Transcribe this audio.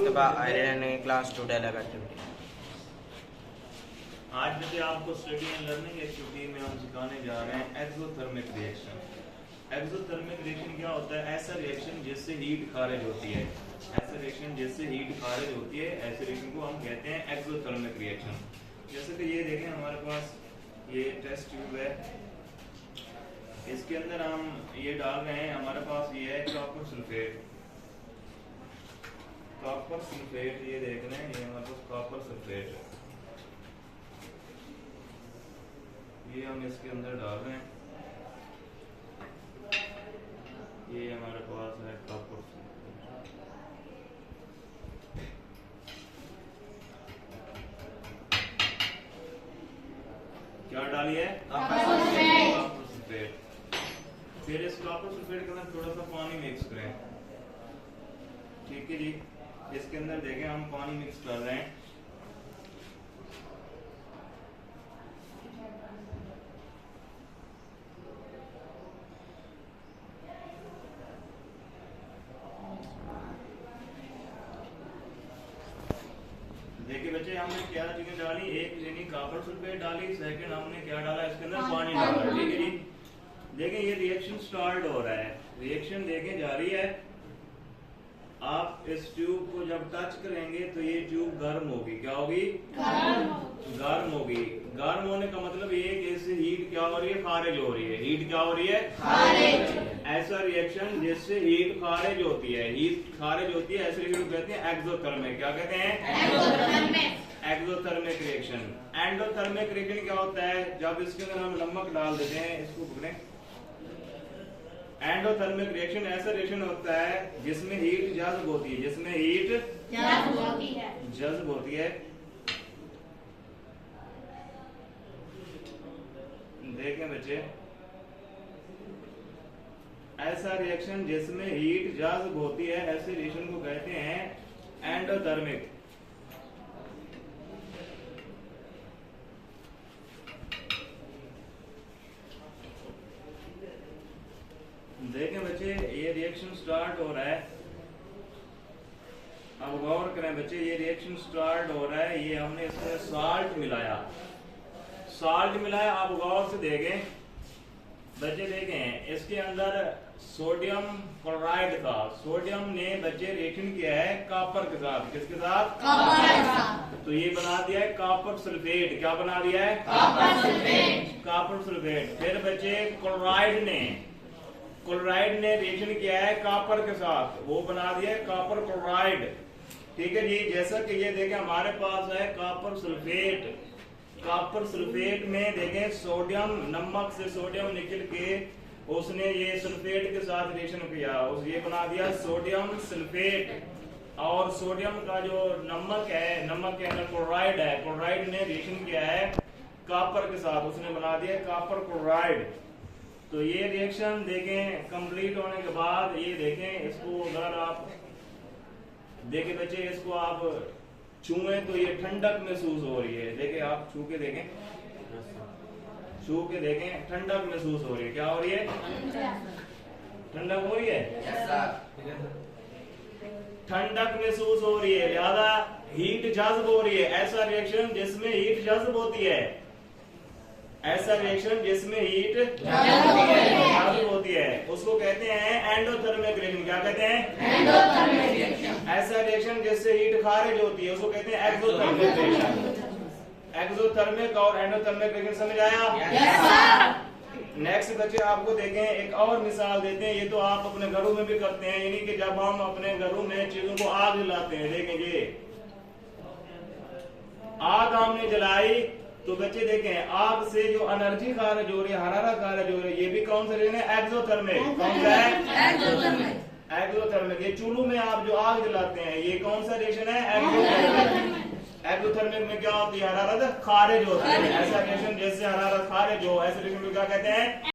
आपके पास iron class 2 lab activity. आज बच्चे आपको स्टडी एंड लर्निंग एक्टिविटी में हम सिखाने जा रहे हैं एक्सोथर्मिक रिएक्शन। एक्सोथर्मिक रिएक्शन क्या होता है? ऐसा रिएक्शन जिससे हीट खारिज होती है। ऐसा रिएक्शन जिससे हीट खारिज होती है, ऐसे रिएक्शन को हम कहते हैं एक्सोथर्मिक रिएक्शन। जैसे कि ये देखें, हमारे पास ये टेस्ट ट्यूब है, इसके अंदर हम ये डाल रहे हैं। हमारे पास ये है कॉपर सल्फेट। कॉपर सल्फेट ये देख रहे हैं, ये हमारे पास कॉपर सल्फेट है, ये हम इसके अंदर डाल रहे हैं। ये हमारे पास है कॉपर सल्फेट। क्या डालिए? Copper sulphate. फिर इस कॉपर सल्फेट के अंदर थोड़ा सा पानी मिक्स करें। ठीक है जी, इसके अंदर देखें हम पानी मिक्स कर रहे हैं। देखिए बच्चे, हमने क्या चीजें डाली? एक यानी कॉपर सल्फेट डाली, सेकंड हमने क्या डाला? इसके अंदर पानी डाला। ठीक है जी, देखें ये रिएक्शन स्टार्ट हो रहा है। रिएक्शन देखें जारी है। आप इस ट्यूब को जब टच करेंगे तो ये ट्यूब गर्म होगी। क्या होगी? गर्म होगी। गर्म होने का मतलब ये कि इससे हीट क्या हो रही है? खारिज हो रही है। हीट क्या हो रही है? खारिज। ऐसा रिएक्शन जिससे हीट खारिज होती है, हीट खारिज होती है, ऐसे रिएक्शन को कहते हैं एक्सोथर्मिक। क्या कहते हैं? Exothermic reaction. एंडोथर्मिक रिएक्शन क्या होता है? जब इसके अंदर हम नमक डाल देते हैं, इसको पकड़ें। एंडोथर्मिक रिएक्शन ऐसा रिएक्शन होता है जिसमें हीट जज्ब होती है, जिसमें हीट जज्ब होती है। देखें बच्चे, ऐसा रिएक्शन जिसमें हीट जज्ब होती है, ऐसे रिएक्शन को कहते हैं एंडोथर्मिक। देखें बच्चे, ये रिएक्शन स्टार्ट हो रहा है। अब गौर करें बच्चे, ये रिएक्शन स्टार्ट हो रहा है। ये हमने इसमें साल्ट मिलाया, साल्ट मिलाया। आप गौर से देखें बच्चे, देखें इसके अंदर सोडियम क्लोराइड था। सोडियम ने बच्चे रिएक्शन किया है कॉपर के साथ। किसके साथ? कॉपर के साथ। तो ये बना दिया है कॉपर सल्फेट। क्या बना दिया है? Copper sulphate. Copper sulphate. फिर बच्चे क्लोराइड ने रिएक्शन किया है कॉपर के साथ, वो बना दिया है कॉपर क्लोराइड। ठीक है जी, जैसा कि ये देखें हमारे पास है कॉपर सल्फेट। कॉपर सल्फेट में देखें सोडियम, नमक से सोडियम निकल के उसने ये सल्फेट के साथ रिएक्शन किया, उस ये बना दिया सोडियम सल्फेट। और सोडियम का जो नमक है, नमक के अंदर क्लोराइड है, क्लोराइड ने रिएक्शन किया है कॉपर के साथ, उसने बना दिया कॉपर क्लोराइड। तो ये रिएक्शन देखें कंप्लीट होने के बाद, ये देखें इसको अगर आप देखें बच्चे, इसको आप छुएं तो ये ठंडक महसूस हो रही है। देखें, आप छू के देखें, छू के देखें, ठंडक महसूस हो रही है। क्या हो रही है? ठंडक हो रही है। ठंडक महसूस हो रही है, लिहाजा हीट जज्ब हो रही है। ऐसा रिएक्शन जिसमें हीट जज्ब होती है, ऐसा रिएक्शन जिसमें हीट जज्ब होती है, उसको कहते हैं एंडोथर्मिक रिएक्शन। क्या कहते हैं? Endothermic reaction. ऐसा रिएक्शन जिससे हीट खारिज होती है, उसको कहते हैं एक्सोथर्मिक रिएक्शन। एक्सोथर्मिक और एंडोथर्मिक रिएक्शन समझ आया? Yes sir. नेक्स्ट बच्चे आपको देखें, एक और मिसाल देते हैं। ये तो आप अपने घरों में भी करते हैं, यानी कि जब हम अपने घरों में चीजों को आग जलाते हैं। देखें ये आग हमने जलाई, तो बच्चे देखें आग से जो एनर्जी खारिज हो रही है, हरारत खारिज हो रही है, ये भी कौन सा रिएक्शन है? एक्सोथर्मिक। कौन सा है? एक्सोथर्मिक। एक्सोथर्मिक। ये चूल्हों में आप जो आग जलाते हैं, ये कौन सा रिएक्शन है? एक्सोथर्मिक। एक्सोथर्मिक में क्या होती है? हरारत खारिज होती है। ऐसा रिएक्शन जैसे हरारत खारिज हो, ऐसे रिएक्शन को क्या कहते हैं?